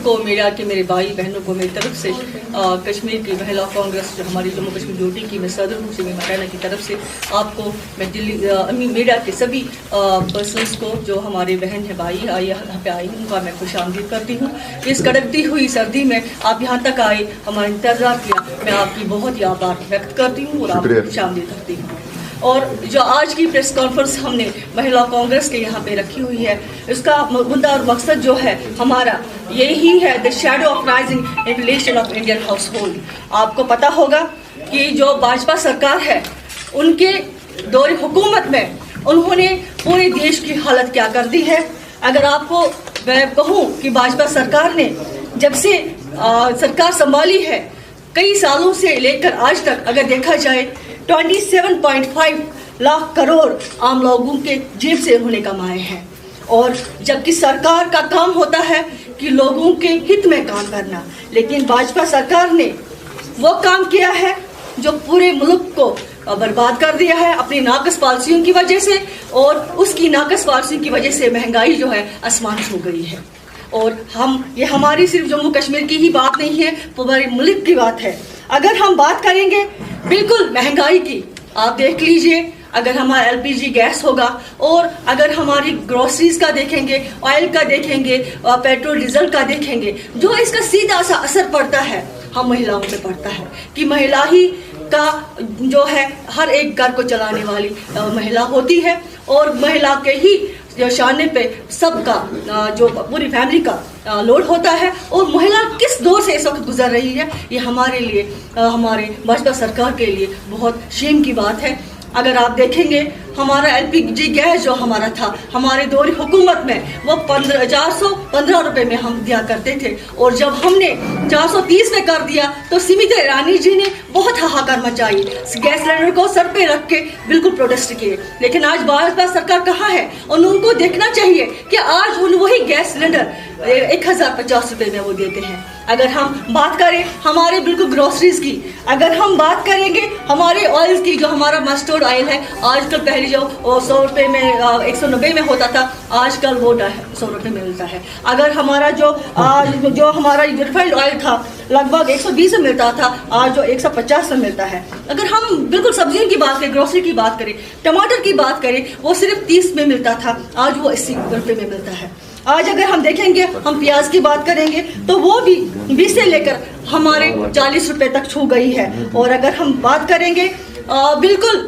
सबको, मेरे भाई बहनों को मेरी तरफ से कश्मीर की महिला कांग्रेस जो हमारी जम्मू कश्मीर ड्यूटी की मैं सदर हूँ सिमी मकाना की तरफ से आपको मैं दिल्ली मीडिया के सभी पर्सनस को जो हमारे बहन है भाई यहाँ पे आई उनका मैं खुशामदीद करती हूँ। इस कड़कती हुई सर्दी में आप यहाँ तक आए, हमारा इंतजार किया, मैं आपकी बहुत ही आभार व्यक्त करती हूँ और आपको खुशामदीद करती हूँ। और जो आज की प्रेस कॉन्फ्रेंस हमने महिला कांग्रेस के यहाँ पे रखी हुई है, इसका मुद्दा और मकसद जो है हमारा यही है, the shadow of rising inflation of Indian house hold. आपको पता होगा कि जो भाजपा सरकार है उनके दौर हुकूमत में उन्होंने पूरे देश की हालत क्या कर दी है। अगर आपको मैं कहूँ कि भाजपा सरकार ने जब से सरकार संभाली है कई सालों से लेकर आज तक अगर देखा जाए 27.5 लाख करोड़ आम लोगों के जेब से उन्होंने कमाए हैं। और जबकि सरकार का काम होता है कि लोगों के हित में काम करना, लेकिन भाजपा सरकार ने वो काम किया है जो पूरे मुल्क को बर्बाद कर दिया है अपनी नाकस पॉलिसियों की वजह से। और उसकी नाकस पॉलिसियों की वजह से महंगाई जो है आसमान छू गई है। और ये हमारी सिर्फ जम्मू कश्मीर की ही बात नहीं है, पूरे मुल्क की बात है। अगर हम बात करेंगे बिल्कुल महंगाई की, आप देख लीजिए, अगर हमारा LPG गैस होगा और अगर हमारी ग्रोसरीज का देखेंगे, ऑयल का देखेंगे, पेट्रोल डीजल का देखेंगे, जो इसका सीधा सा असर पड़ता है हम महिलाओं पे पड़ता है कि महिला ही का जो है हर एक घर को चलाने वाली महिला होती है। और महिला के ही शाने पे सबका जो पूरी फैमिली का लोड होता है। और महिला किस दौर से इस वक्त गुजर रही है, ये हमारे लिए, हमारे भाजपा सरकार के लिए बहुत शेम की बात है। अगर आप देखेंगे हमारा LPG गैस जो हमारा था हमारे दौर हुकूमत में वो 415 रुपए में हम दिया करते थे, और जब हमने 430 में कर दिया तो स्मृति ईरानी जी ने बहुत हाहाकार मचाई, गैस सिलेंडर को सर पे रख के बिल्कुल प्रोटेस्ट किए। लेकिन आज भाजपा सरकार कहाँ है, और उनको देखना चाहिए कि आज उन वही गैस सिलेंडर 1050 रुपए में वो देते हैं। अगर हम बात करें हमारे बिल्कुल ग्रोसरीज की, अगर हम बात करेंगे हमारे ऑयल की, जो हमारा मस्टर्ड ऑयल है आजकल पहले जो 100 रुपए में 190 में होता था, आजकल वो 100 रुपए में मिलता है। अगर हमारा जो हमारा रिफाइंड ऑयल था लगभग 120 में मिलता था, आज जो 150 में मिलता है। अगर हम बिल्कुल सब्जियों की बात करें, ग्रोसरी की बात करें, टमाटर की बात करें, वो सिर्फ 30 में मिलता था, आज वो 80 रुपए में मिलता है। आज अगर हम देखेंगे, हम प्याज की बात करेंगे तो वो भी 20 से लेकर हमारे 40 रुपए तक छू गई है। और अगर हम बात करेंगे बिल्कुल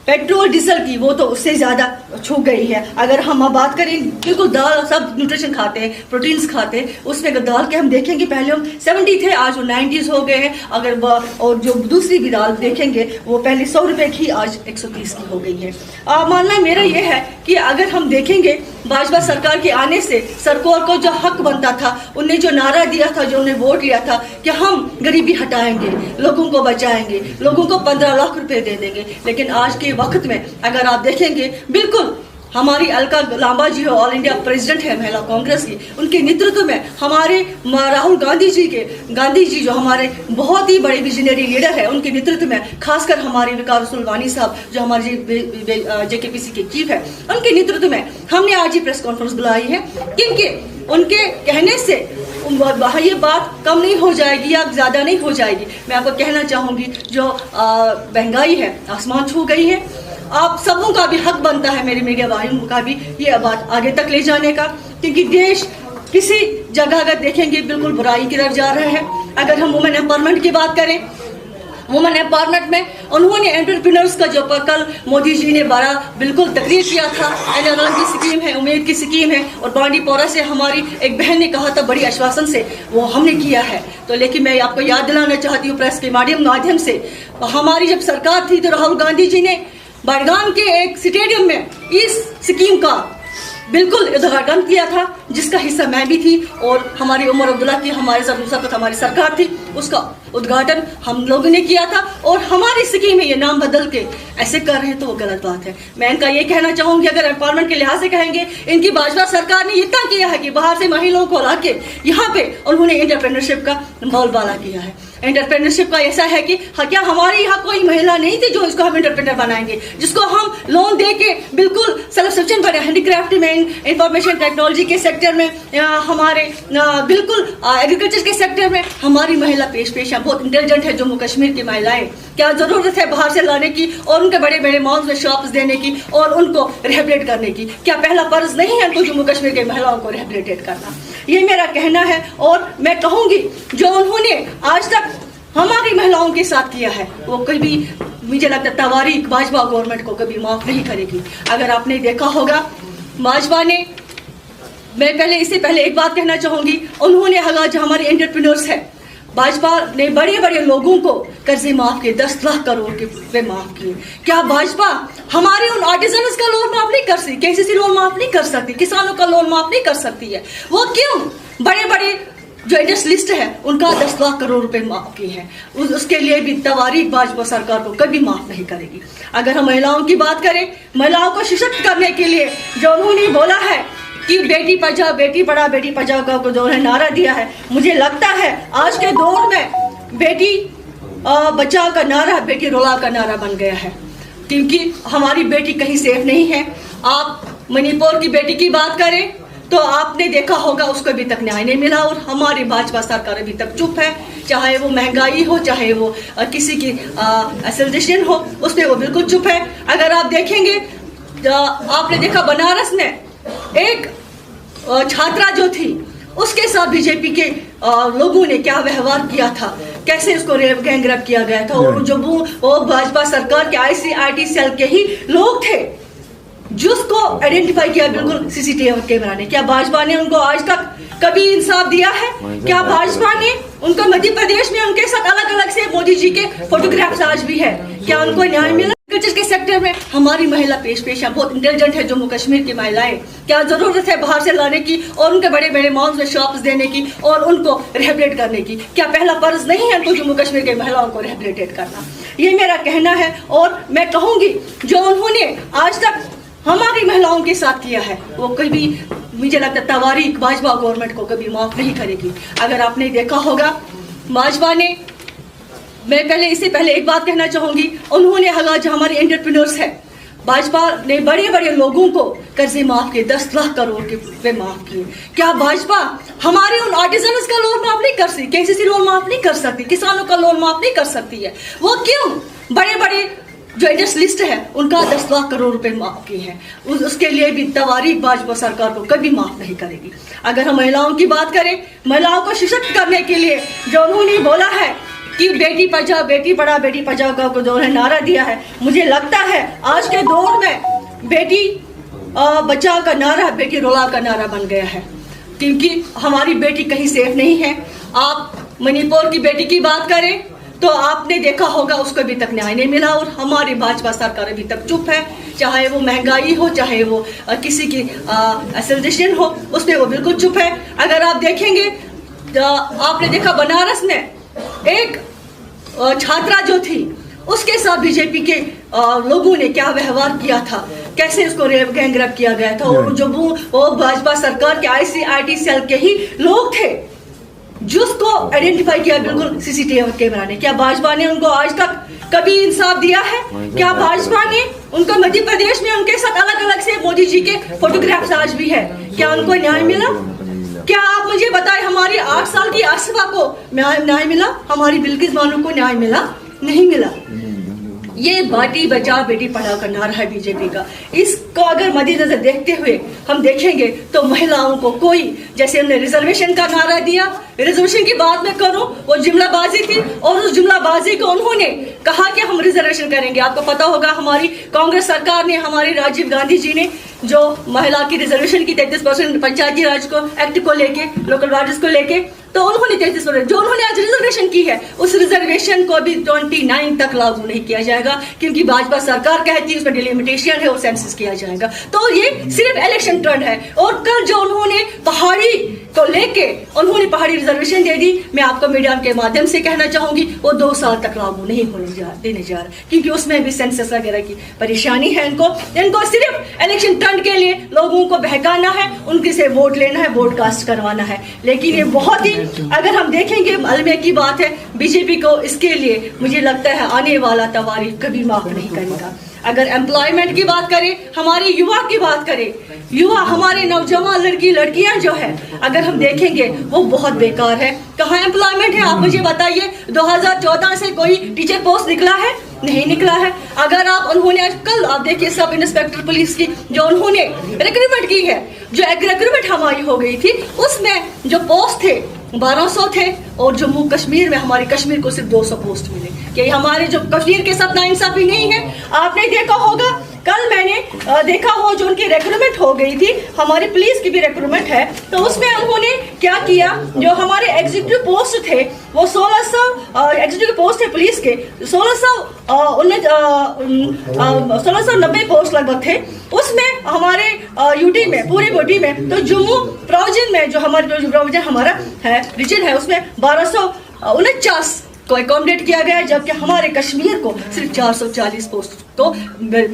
पेट्रोल डीजल की, वो तो उससे ज़्यादा छू गई है। अगर हम बात करें बिल्कुल दाल, सब न्यूट्रिशन खाते हैं, प्रोटीन्स खाते हैं, उसमें अगर दाल के हम देखेंगे पहले हम 70 थे, आज वो 90s हो गए हैं। अगर और जो दूसरी भी दाल देखेंगे वो पहले 100 रुपए की, आज 130 की हो गई है। मानना मेरा ये है कि अगर हम देखेंगे भाजपा सरकार के आने से सरकार को जो हक बनता था, उन्हें जो नारा दिया था, जो उन्हें वोट लिया था कि हम गरीबी हटाएंगे, लोगों को बचाएंगे, लोगों को 15 लाख रुपए दे देंगे, लेकिन आज के वक्त में अगर आप देखेंगे बिल्कुल हमारी अलका लांबा जी ऑल इंडिया प्रेसिडेंट है महिला कांग्रेस की, उनके नेतृत्व में हमारे राहुल गांधी जी जो हमारे बहुत ही बड़े विजनरी लीडर है, उनके नेतृत्व में, खासकर हमारे विकास रसूल वानी साहब जो हमारे JKPC के चीफ है, उनके नेतृत्व में हमने आज ही प्रेस कॉन्फ्रेंस बुलाई है, क्योंकि उनके कहने से ये बात कम नहीं हो जाएगी या ज़्यादा नहीं हो जाएगी। मैं आपको कहना चाहूँगी जो महंगाई है आसमान छू गई है। आप सबों का भी हक बनता है, मेरे मीडिया भाइयों का भी, ये बात आगे तक ले जाने का, क्योंकि देश किसी जगह अगर देखेंगे बिल्कुल बुराई की तरफ जा रहा है। अगर हम वुमेन एम्पावरमेंट की बात करें, वुमेन एम्पावरमेंट में उन्होंने एंटरप्रेन्योर्स का जो कल मोदी जी ने बड़ा बिल्कुल तकरीर किया था, NRL की स्कीम है, उम्मीद की स्कीम है, और बांडीपोरा से हमारी एक बहन ने कहा था बड़ी आश्वासन से वो हमने किया है। तो लेकिन मैं आपको याद दिलाना चाहती हूँ प्रेस के माध्यम से, हमारी जब सरकार थी तो राहुल गांधी जी ने बड़गाम के एक स्टेडियम में इस स्कीम का बिल्कुल उद्घाटन किया था, जिसका हिस्सा मैं भी थी, और हमारी उमर अब्दुल्ला की हमारे साथ हमारी सरकार थी, उसका उद्घाटन हम लोगों ने किया था और हमारी स्कीम है ये नाम बदल के ऐसे कर रहे हैं तो वो गलत बात है। मैं इनका ये कहना चाहूंगी, अगर एम्पावरमेंट के लिहाज से कहेंगे, इनकी भाजपा सरकार ने इतना किया है कि बाहर से महिलाओं को लाके यहाँ पे उन्होंने एंटरप्रेन्योरशिप का बोलबाला किया है। एंटरप्रेन्योरशिप का ऐसा है कि क्या हमारे यहाँ कोई महिला नहीं थी जो इसको हम एंटरप्रेन्योर बनाएंगे, जिसको हम लोन दे के बिल्कुल सेल्फ सफिशिएंट बने। हैंडीक्राफ्ट में, इंफॉर्मेशन टेक्नोलॉजी के सेक्टर में, हमारे बिल्कुल एग्रीकल्चर के सेक्टर में हमारी महिला पेश है, बहुत इंटेलिजेंट है जम्मू कश्मीर की महिलाएं। क्या जरूरत है बाहर से लाने की और उनके बड़े बड़े मॉल्स में शॉप्स देने की और उनको रिहेबिलिटेट करने की? क्या पहला फर्ज नहीं है उनको जम्मू कश्मीर के महिलाओं को रिहेबिलिटेट करना? ये मेरा कहना है और मैं कहूंगी जो उन्होंने आज तक हमारी महिलाओं के साथ किया है वो कभी, मुझे लगता है तवारीख भाजपा गवर्नमेंट को कभी माफ नहीं करेगी। अगर आपने देखा होगा भाजपा ने, मैं इससे पहले एक बात कहना चाहूंगी, उन्होंने जो हमारे एंटरप्रेन्योर्स है, भाजपा ने बड़े बड़े लोगों को कर्जे माफ किए, 10 लाख करोड़ के रुपए माफ किए। क्या भाजपा हमारे उन आर्टिजन्स का लोन माफ नहीं कर सकती? केसीसी लोन माफ नहीं कर सकती? किसानों का लोन माफ नहीं कर सकती है? वो क्यों? बड़े बड़े जो इंडस्ट्रियलिस्ट है उनका 10 लाख करोड़ रुपए माफ किए हैं, उसके लिए भी तवारीख भाजपा सरकार को कभी माफ नहीं करेगी। अगर हम महिलाओं की बात करें, महिलाओं को सशक्त करने के लिए जो उन्होंने बोला है कि बेटी बचाओ बेटी पढ़ाओ बेटी बचाओ का जो है नारा दिया है, मुझे लगता है आज के दौर में बेटी बचाओ का नारा बेटी रुलाओ का नारा बन गया है, क्योंकि हमारी बेटी कहीं सेफ नहीं है। आप मणिपुर की बेटी की बात करें तो आपने देखा होगा उसको अभी तक न्याय नहीं मिला और हमारी भाजपा सरकार अभी तक चुप है। चाहे वो महंगाई हो, चाहे वो किसी की एसोसिएशन हो, उस पर वो बिल्कुल चुप है। अगर आप देखेंगे, आपने देखा बनारस में एक छात्रा जो थी उसके साथ बीजेपी के लोगों ने क्या व्यवहार किया था, कैसे उसको रेप गैंगरेप किया गया था, और जो वो भाजपा सरकार के ICRT सेल के ही लोग थे जिसको आइडेंटिफाई किया बिल्कुल सीसीटीवी कैमरा ने। क्या भाजपा ने उनको आज तक कभी इंसाफ दिया है? क्या भाजपा ने उनको मध्य प्रदेश में उनके साथ अलग अलग से मोदी जी के फोटोग्राफ्स आज भी है, क्या उनको न्याय मिला? एग्रीकल्चर के सेक्टर में हमारी महिला पेश है, बहुत इंटेलिजेंट है जम्मू कश्मीर की महिलाएं। क्या जरूरत है बाहर से लाने की और उनके बड़े बड़े मॉल्स में शॉप्स देने की और उनको रिहेबिलिटेट करने की? क्या पहला फर्ज नहीं है उनको जम्मू कश्मीर के महिलाओं को रिहेबिलिटेट करना? ये मेरा कहना है और मैं कहूंगी जो उन्होंने आज तक हमारी महिलाओं के साथ किया है वो कभी, मुझे लगता है तवारीख भाजपा गवर्नमेंट को कभी माफ नहीं करेगी। अगर आपने देखा होगा, भाजपा ने, मैं इससे पहले एक बात कहना चाहूंगी, उन्होंने जो हमारे एंटरप्रेन्योर्स है, भाजपा ने बड़े बड़े लोगों को कर्जे माफ किए, 10 लाख करोड़ के रुपए माफ किए। क्या भाजपा हमारे उन आर्टिजन्स का लोन माफ नहीं कर सकती? केसीसी लोन माफ नहीं कर सकती? किसानों का लोन माफ नहीं कर सकती है? वो क्यों? बड़े बड़े जो इंडस्ट्रियलिस्ट है उनका 10 लाख करोड़ रुपए माफ किए हैं, उसके लिए भी तवारीख भाजपा सरकार को कभी माफ नहीं करेगी। अगर हम महिलाओं की बात करें, महिलाओं को सशक्त करने के लिए जो उन्होंने बोला है कि बेटी बचाओ बेटी पढ़ाओ बेटी बचाओ का जो है नारा दिया है, मुझे लगता है आज के दौर में बेटी बचाओ का नारा बेटी रुलाओ का नारा बन गया है, क्योंकि हमारी बेटी कहीं सेफ नहीं है। आप मणिपुर की बेटी की बात करें तो आपने देखा होगा उसको अभी तक न्याय नहीं मिला और हमारी भाजपा सरकार अभी तक चुप है। चाहे वो महंगाई हो, चाहे वो किसी की एसोसिएशन हो, उस पर वो बिल्कुल चुप है। अगर आप देखेंगे, आपने देखा बनारस में एक छात्रा जो थी उसके साथ बीजेपी के लोगों ने क्या व्यवहार किया था, कैसे उसको रेप गैंगरेप किया गया था, और जो वो भाजपा सरकार के ICRT सेल के ही लोग थे जिसको आइडेंटिफाई किया बिल्कुल सीसीटीवी कैमरा ने। क्या भाजपा ने उनको आज तक कभी इंसाफ दिया है? क्या भाजपा ने उनको मध्य प्रदेश में उनके साथ अलग अलग से मोदी जी के फोटोग्राफ्स आज भी है, क्या उनको न्याय मिला? क्या आप मुझे बताएं, हमारी 8 साल की आसिफा को न्याय मिला? हमारी बिल्किस बानो को न्याय मिला? नहीं मिला। ये बेटी बचाओ बेटी पढ़ाओ का नारा है बीजेपी का। इसको अगर मद्देनजर देखते हुए हम देखेंगे तो महिलाओं को कोई, जैसे हमने रिजर्वेशन का नारा दिया, रिजर्वेशन की बात मैं करूं, वो जुमलाबाजी थी और उस जुमलाबाजी को उन्होंने कहा कि हम रिजर्वेशन करेंगे। आपको पता होगा हमारी कांग्रेस सरकार ने, हमारी राजीव गांधी जी ने जो महिला की रिजर्वेशन की 33% पंचायती राज को एक्ट को लेके, लोकल राजेस को लेके, तो उन्होंने जो उन्होंने आज रिजर्वेशन की है उस रिजर्वेशन को भी 29 तक लागू नहीं किया जाएगा, क्योंकि भाजपा सरकार कहती है उसमें डिलिमिटेशन है और सेंसस किया जाएगा। तो ये सिर्फ इलेक्शन ट्रेंड है। और कल जो उन्होंने पहाड़ी को लेके उन्होंने पहाड़ी रिजर्वेशन दे दी, मैं आपको मीडिया के माध्यम से कहना चाहूंगी वो 2 साल तक लागू नहीं देने जा रहा, क्योंकि उसमें भी सेंसस वगैरह की परेशानी है। इनको सिर्फ इलेक्शन ट्रेंड के लिए लोगों को बहकाना है, उनके से वोट लेना है, वोट कास्ट करवाना है। लेकिन ये बहुत ही, अगर हम देखेंगे अलमे की बात है, बीजेपी को इसके लिए मुझे लगता है आने वाला तवारीख कभी माफ नहीं करेगा। अगर एम्प्लॉयमेंट की बात करें, हमारे युवा की बात करें, युवा हमारे नौजवान लड़कियां जो है अगर हम देखेंगे वो बहुत बेकार है। कहाँ एम्प्लॉयमेंट है आप मुझे बताइए। 2014 से कोई टीचर पोस्ट निकला है? नहीं निकला है। अगर आप उन्होंने कल आप देखिए सब इंस्पेक्टर पुलिस की जो उन्होंने रिक्रूटमेंट की है, जो रिक्रूटमेंट हमारी हो गई थी, उसमें जो पोस्ट थे 1200 थे और जम्मू कश्मीर में हमारे कश्मीर को सिर्फ 200 पोस्ट मिले। कि हमारे जो कश्मीर के साथ नाइंसाफी नहीं है। आपने देखा होगा कल मैंने देखा हो जो उनकी रिक्रूटमेंट हो गई थी, हमारी पुलिस की भी रिक्रूटमेंट है, तो उसमें उन्होंने क्या किया, जो हमारे एग्जीक्यूटिव पोस्ट थे वो 1600 एग्जीक्यूटिव पोस्ट थे पुलिस के 1690 पोस्ट लगभग थे। उसमें हमारे यूटी में पूरे यूटी में तो जम्मू प्रोविजन में जो हमारे प्रोविजन हमारा है रीजन है उसमें 1249 को एकोमोडेट किया गया, जबकि हमारे कश्मीर को सिर्फ 440 पोस्ट तो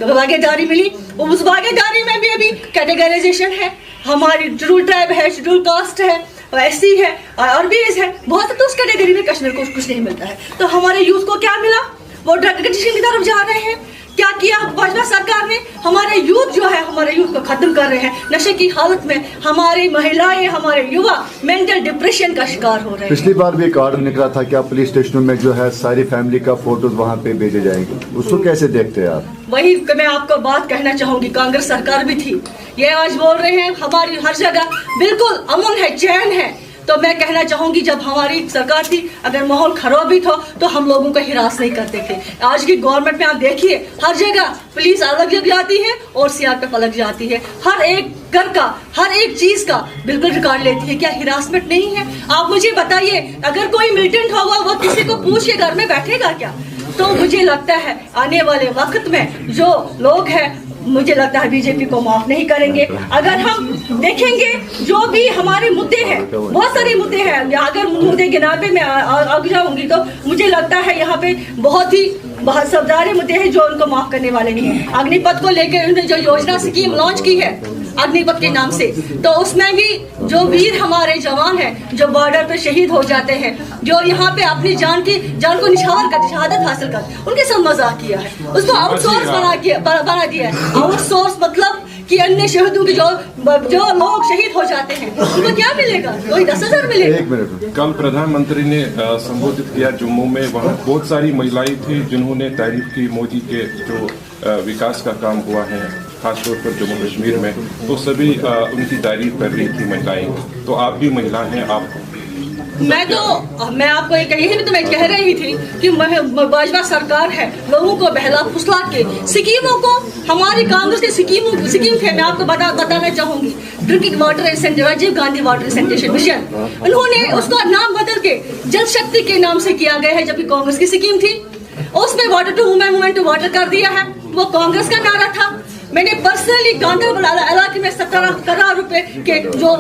भागीदारी मिली। उस भागीदारी में भी अभी कैटेगराइजेशन है, हमारी शेड्यूल ट्राइब है, शेड्यूल कास्ट है, एससी है, अरबीज है, बहुत तो उस कैटेगरी में कश्मीर को कुछ नहीं मिलता है। तो हमारे यूथ को क्या मिला? वो ड्रग एडिक्शन की तरफ जा रहे हैं। क्या किया भाजपा सरकार ने? हमारे यूथ जो है हमारे यूथ को खत्म कर रहे हैं। नशे की हालत में हमारी महिलाएं, हमारे युवा मेंटल डिप्रेशन का शिकार हो रहे हैं। पिछली बार भी एक ऑर्डर निकला था कि आप पुलिस स्टेशनों में जो है सारी फैमिली का फोटोज वहाँ पे भेजे जाएंगे, उसको कैसे देखते हैं आप? वही मैं आपको बात कहना चाहूंगी, कांग्रेस सरकार भी थी, ये आज बोल रहे हैं हमारी हर जगह बिल्कुल अमन है, चैन है। तो मैं कहना चाहूंगी जब हमारी सरकार थी अगर माहौल खराब भी था तो हम लोगों को हिरास नहीं करते थे। आज की गवर्नमेंट में आप देखिए हर जगह पुलिस अलग जगह जाती है और सीआरपीएफ अलग जाती है, हर एक घर का हर एक चीज का बिल्कुल रिकॉर्ड लेती है। क्या हिरासमेंट नहीं है? आप मुझे बताइए, अगर कोई मिलिटेंट होगा वो किसी को पूछ के घर में बैठेगा क्या? तो मुझे लगता है आने वाले वक्त में जो लोग हैं मुझे लगता है बीजेपी को माफ नहीं करेंगे। अगर हम देखेंगे जो भी हमारे मुद्दे हैं, बहुत सारे मुद्दे हैं, अगर मुद्दे गिनाने में आगे जाऊंगी तो मुझे लगता है यहाँ पे बहुत सारे मुद्दे हैं जो उनको माफ करने वाले नहीं है। अग्निपथ को लेकर उन्होंने जो योजना स्कीम लॉन्च की है अग्निपथ के नाम से, तो उसमें भी जो वीर हमारे जवान हैं जो बॉर्डर पे शहीद हो जाते हैं, जो यहाँ पे अपनी जान को निछावर कर शहादत हासिल कर, उनके साथ मजाक किया है, उसको आउटसोर्स बना दिया है। आउटसोर्स मतलब कि अन्य शहीदों के जो लोग शहीद हो जाते हैं उनको क्या मिलेगा? कोई 10,000 मिलेगा। कल प्रधानमंत्री ने संबोधित किया जम्मू में, वहाँ बहुत सारी महिलाएं थी जिन्होंने तारीफ की मोदी के जो विकास का काम हुआ है खासतौर पर जम्मू कश्मीर में, तो सभी उनकी तारीफ कर रही थी महिलाएं। तो आप भी महिला हैं, आप मैं आपको यही भी तो मैं कह रही थी कि भाजपा सरकार है लोगों को बहला फुसला के स्कीमों को, हमारी कांग्रेस के स्कीम थे, मैं आपको बताना चाहूंगी drinking water Rajiv Gandhi water sanitation mission, उन्होंने उसका नाम बदल के जल शक्ति के नाम से किया गया है, जबकि कांग्रेस की स्कीम थी। उसमें water to women women to water कर दिया है, वो कांग्रेस का नारा था। मैंने पर्सनली गांधरबल इलाके में 17 करोड़ रुपए के जो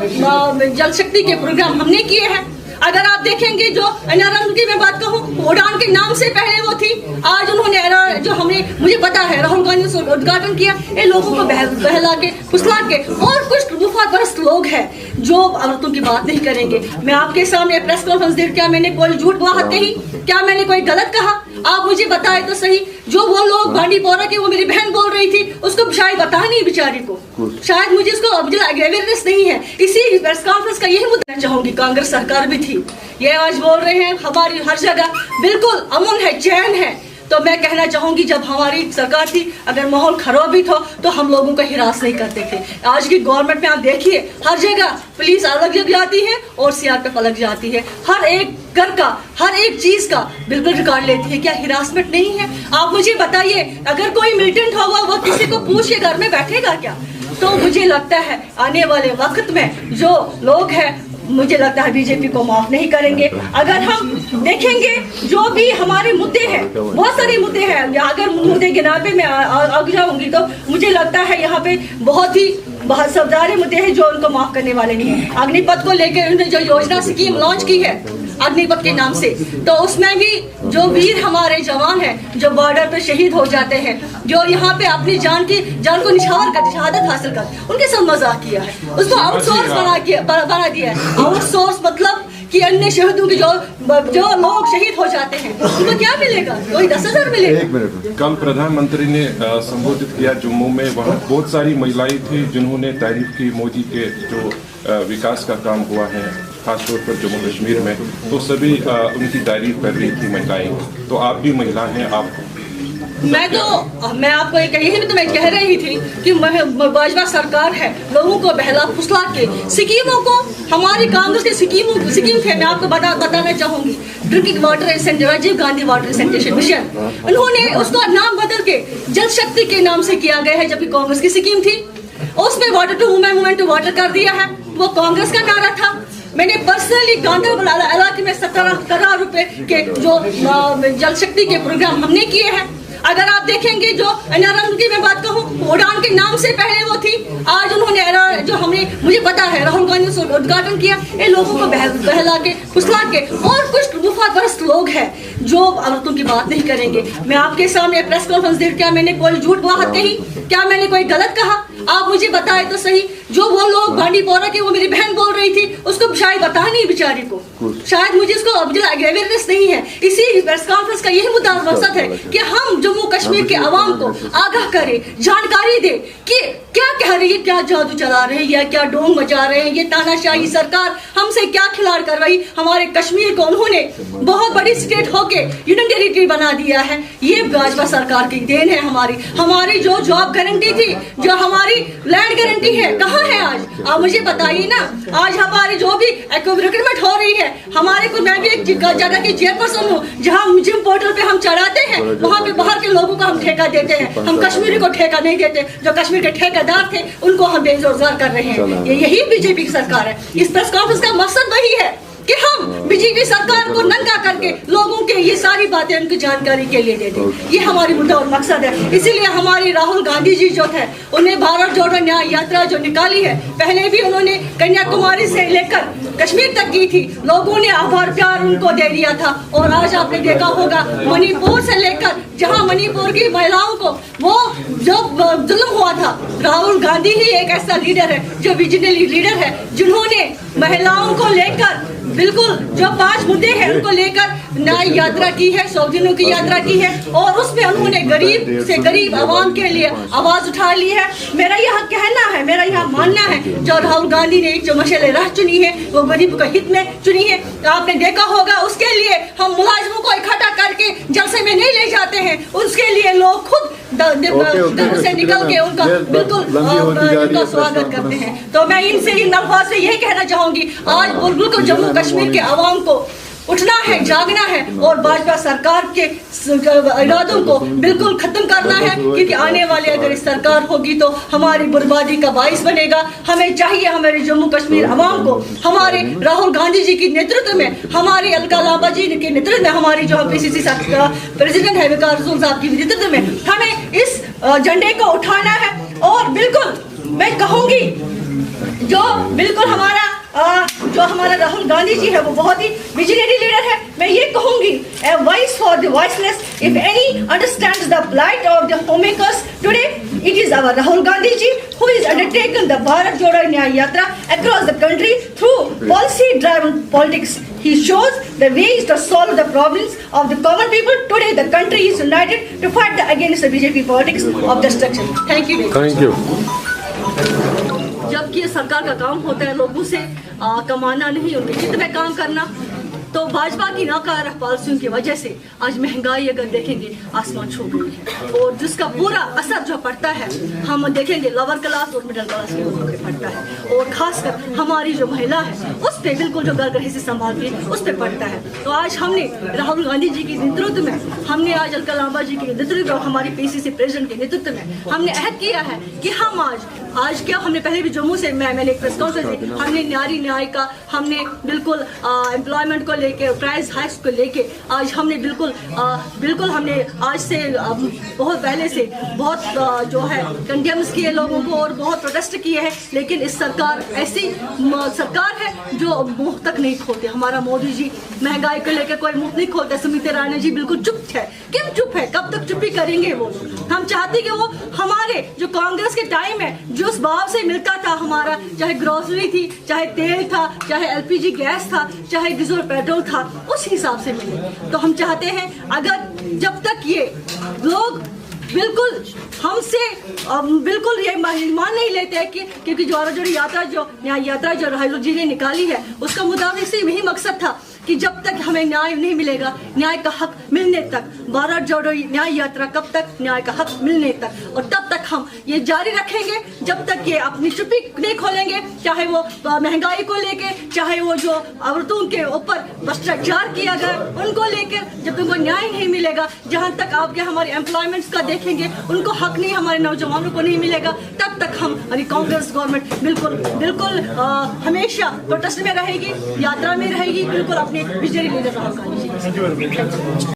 जल शक्ति के प्रोग्राम हमने किए हैं। अगर आप देखेंगे जो एनआरएम की मैं बात कहूँ, उड़ान के नाम से पहले वो थी, आज उन्होंने जो मुझे पता है राहुल गांधी ने उद्घाटन किया। ये लोगों को बहला के फुसला के, और कुछ मुफादरस्त लोग हैं जो औरतों की बात नहीं करेंगे। मैं आपके सामने प्रेस कॉन्फ्रेंस दे, क्या मैंने कोई झूठ बात कही? क्या मैंने कोई गलत कहा? आप मुझे बताए तो सही। जो वो लोग बांडीपोरा की वो मेरी बहन बोल रही थी, उसको शायद पता नहीं बेचारी को, शायद मुझे उसको अवेयरनेस नहीं है। इसी प्रेस कॉन्फ्रेंस का यही मुद्दा चाहूंगी, कांग्रेस सरकार भी थी, ये आज बोल रहे हैं हमारी हर जगह बिल्कुल अमन है, चैन है। तो मैं कहना चाहूंगी जब हमारी सरकार थी अगर माहौल खराब भी था तो हम लोगों को हिरास नहीं करते थे। आज की गवर्नमेंट में आप देखिए हर जगह पुलिस अलग जगह जाती है और सीआरपीएफ अलग जाती है, हर एक घर का हर एक चीज का बिल्कुल रिकॉर्ड लेती है। क्या हिरासमेंट नहीं है? आप मुझे बताइए, अगर कोई मिलिटेंट होगा वो किसी को पूछ के घर में बैठेगा क्या? तो मुझे लगता है आने वाले वक्त में जो लोग हैं मुझे लगता है बीजेपी को माफ नहीं करेंगे। अगर हम देखेंगे जो भी हमारे मुद्दे हैं, बहुत सारे मुद्दे हैं, अगर मुद्दे गिनाने पे मैं आगे जाऊंगी तो मुझे लगता है यहाँ पे बहुत सारे मुद्दे हैं जो उनको माफ करने वाले नहीं है। अग्निपथ को लेकर उन्होंने जो योजना स्कीम लॉन्च की है अग्निपथ के नाम से, तो उसमें भी जो वीर हमारे जवान हैं जो बॉर्डर पे शहीद हो जाते हैं, जो यहाँ पे अपनी जान को निछावर कर शहादत हासिल कर, उनके साथ मजाक किया है, उसको आउटसोर्स बना दिया है। आउटसोर्स मतलब कि अन्य शहीदों के जो लोग शहीद हो जाते हैं उनको क्या मिलेगा? कोई 10,000 मिलेगा। कल प्रधानमंत्री ने संबोधित किया जम्मू में, वहाँ बहुत सारी महिलाएं थी जिन्होंने तारीफ की मोदी के जो विकास का काम हुआ है खासतौर पर जम्मू कश्मीर में, तो सभी उनकी तारीफ कर रही थी महिलाएं। तो आप भी महिला हैं, मैं आपको यही तो मैं कह रही थी कि भाजपा सरकार है लोगों को बहला फुसला के स्कीमों को, हमारी कांग्रेस की स्कीम थे, मैं आपको बताना चाहूंगी। Drinking water Rajiv Gandhi water sanitation mission, उन्होंने उसका नाम बदल के जल शक्ति के नाम से किया गया है, जबकि कांग्रेस की स्कीम थी। उसमें water to women women to water कर दिया है, वो कांग्रेस का नारा था। मैंने पर्सनली गांधरबल इलाके में 17 करोड़ रुपए के जो जल शक्ति के प्रोग्राम हमने किए हैं। अगर आप देखेंगे जो एनआरएम की मैं बात कहूँ, उड़ान के नाम से पहले वो थी, आज उन्होंने जो मुझे पता है राहुल गांधी ने उद्घाटन किया, ये लोगों को बहला के फुसला के, और कुछ मुफादरस्त लोग हैं जो औरतों की बात नहीं करेंगे। मैं आपके सामने प्रेस कॉन्फ्रेंस दे, क्या मैंने कोई झूठ बात कही? क्या मैंने कोई गलत कहा? आप मुझे बताए तो सही। जो वो लोग बांडीपोरा के, वो मेरी बहन बोल रही थी, उसको शायद पता नहीं बेचारी को, शायद मुझे इसको अवेयरनेस नहीं है। इसी प्रेस कॉन्फ्रेंस का यही मुद्दा मकसद है कि हम जम्मू कश्मीर के अवाम को आगाह करें, जानकारी दे कि क्या कह रही है, क्या जादू चला रहे हैं या क्या डोंग मचा रहे हैं। ये तानाशाही सरकार हमसे क्या खिलाड़ कर रही, हमारे कश्मीर को उन्होंने बहुत बड़ी स्टेट होके यूनियन टेरिटरी बना दिया है। ये भाजपा सरकार की देन है। हमारी जो जॉब गारंटी थी, जो हमारी लैंड गारंटी है, कहाँ है आज? आप मुझे बताइए ना। आज हमारी जो भी रिक्रूटमेंट हो रही है, हमारे को, मैं भी एक जगह की चेयरपर्सन हूँ जहाँ जिम पोर्टल पे हम चढ़ाते हैं, वहाँ पे बाहर के लोगों को हम ठेका देते हैं, हम कश्मीरी को ठेका नहीं देते। जो कश्मीर के ठेकेदार थे उनको हम बेरोजगार कर रहे हैं। यही बीजेपी की सरकार है। इस प्रेस कॉन्फ्रेंस का मकसद वही है कि हम बीजेपी सरकार को नंगा करके लोगों के ये सारी बातें उनकी जानकारी के लिए दे दें। ये हमारी मुद्दा और मकसद है। इसीलिए हमारी राहुल गांधी जी जो थे, उन्हें भारत जोड़ो न्याय यात्रा जो निकाली है, पहले भी उन्होंने कन्याकुमारी से लेकर कश्मीर तक की थी, लोगों ने आभार प्यार उनको दे दिया था। और आज आपने देखा होगा मणिपुर से लेकर, जहां मणिपुर की महिलाओं को वो जो जुल्म हुआ था, राहुल गांधी ही एक ऐसा लीडर है जो विजनरी लीडर है, जिन्होंने महिलाओं को लेकर बिल्कुल जो 5 मुद्दे हैं उनको लेकर न्याय यात्रा की है, 100 दिनों की यात्रा की है, और उसमें उन्होंने गरीब से गरीब आवाम के लिए आवाज उठा ली है। मेरा यह कहना है, मेरा यह मानना है, जो राहुल गांधी ने जो मशाल राह चुनी है वो गरीब के हित में चुनी है। आपने देखा होगा, उसके लिए हम मुलाजिमों को इकट्ठा करके जलसे में नहीं ले जाते हैं, उसके लिए लोग खुद घर से निकल के उनका बिल्कुल स्वागत करते हैं। तो मैं इनसे इन अल्फाज से यही कहना चाहूंगी, आज बिल्कुल जम्मू कश्मीर के अवाम को उठना है, जागना है और भाजपा सरकार के इरादों को बिल्कुल खत्म करना है, क्योंकि आने वाली अगर इस सरकार होगी तो हमारी बर्बादी का बाइस बनेगा। हमें चाहिए हमारे जम्मू कश्मीर अवाम को, हमारे राहुल गांधी जी के नेतृत्व में, हमारे अलका लांबा जी के नेतृत्व में, हमारी जो PCC प्रेसिडेंट है विकास रसूल साहब के नेतृत्व में, हमें इस झंडे को उठाना है। और बिल्कुल मैं कहूंगी जो बिल्कुल हमारा राहुल गांधी जी है वो बहुत ही विजनरी लीडर है। मैं ये कहूंगी, a voice for the voiceless, if any understands the plight of the homemakers today, it is our Rahul Gandhi ji who is undertaken the Bharat Jodo Nyay Yatra across the country through policy-driven politics. He shows the ways to solve the problems of the common people. Today the country is united to fight against the BJP politics of destruction. Thank you. Thank you. जबकि सरकार का काम होता है लोगों से कमाना नहीं, उनके हित में काम करना। तो भाजपा की नाकारा पॉलिसियों की वजह से आज महंगाई अगर देखेंगे आसमान छू गई है, और जिसका पूरा असर जो पड़ता है हम देखेंगे लोअर क्लास और मिडिल क्लास के लोगों पे पड़ता है, और खासकर हमारी जो महिला है उस पर बिल्कुल जो घर से संभालती है उस पर पड़ता है। तो आज हमने राहुल गांधी जी के नेतृत्व में, हमने आज अलका लांबा जी के नेतृत्व में, हमारी PCC प्रेसिडेंट के नेतृत्व में हमने अहद किया है कि हम आज आज क्या हमने पहले भी जम्मू से मैंने एक प्रेस कॉन्फ्रेंस दी, हमने नारी न्याय का, हमने बिल्कुल एम्प्लॉयमेंट को लेके, प्राइस हाइक्स को लेके आज हमने बिल्कुल हमने आज से बहुत पहले से बहुत जो है कंडेम्स किए लोगों को और बहुत प्रोटेस्ट किए हैं। लेकिन इस सरकार ऐसी सरकार है जो मुंह तक नहीं खोलती। हमारा मोदी जी महंगाई को लेकर कोई मुंह नहीं खोलते। सुमित्रा राणे जी बिल्कुल चुप है। क्यों चुप है? कब तक चुप्पी करेंगे वो? हम चाहते कि वो हमारे जो कांग्रेस के टाइम है जो उस भाव से मिलता था, हमारा चाहे ग्रोसरी थी, चाहे तेल था, चाहे एलपीजी गैस था, चाहे डीजल पेट्रोल था, उस हिसाब से मिले। तो हम चाहते हैं अगर जब तक ये लोग बिल्कुल हमसे बिल्कुल ये मान नहीं लेते हैं कि क्योंकि जोड़ी यात्रा जो न्याय यात्रा जो राहुल जी ने निकाली है उसका मुताबिक से यही मकसद था कि जब तक हमें न्याय नहीं मिलेगा, न्याय का हक मिलने तक, भारत जोड़ो न्याय यात्रा कब तक, न्याय का हक मिलने तक, और तब तक हम ये जारी रखेंगे जब तक ये अपनी चुप्पी नहीं खोलेंगे। चाहे वो महंगाई को लेके, चाहे वो जो औरतों के ऊपर भ्रष्टाचार किया गया उनको लेकर, जब तक वो न्याय नहीं मिलेगा, जहाँ तक आपके हमारे एम्प्लॉयमेंट्स का देखेंगे उनको हक नहीं, हमारे नौजवानों को नहीं मिलेगा, तब तक हम हमारी कांग्रेस गवर्नमेंट बिल्कुल हमेशा प्रोटेस्ट में रहेगी, यात्रा में रहेगी, बिल्कुल अपने विजयी लीडर राहुल गांधी जी।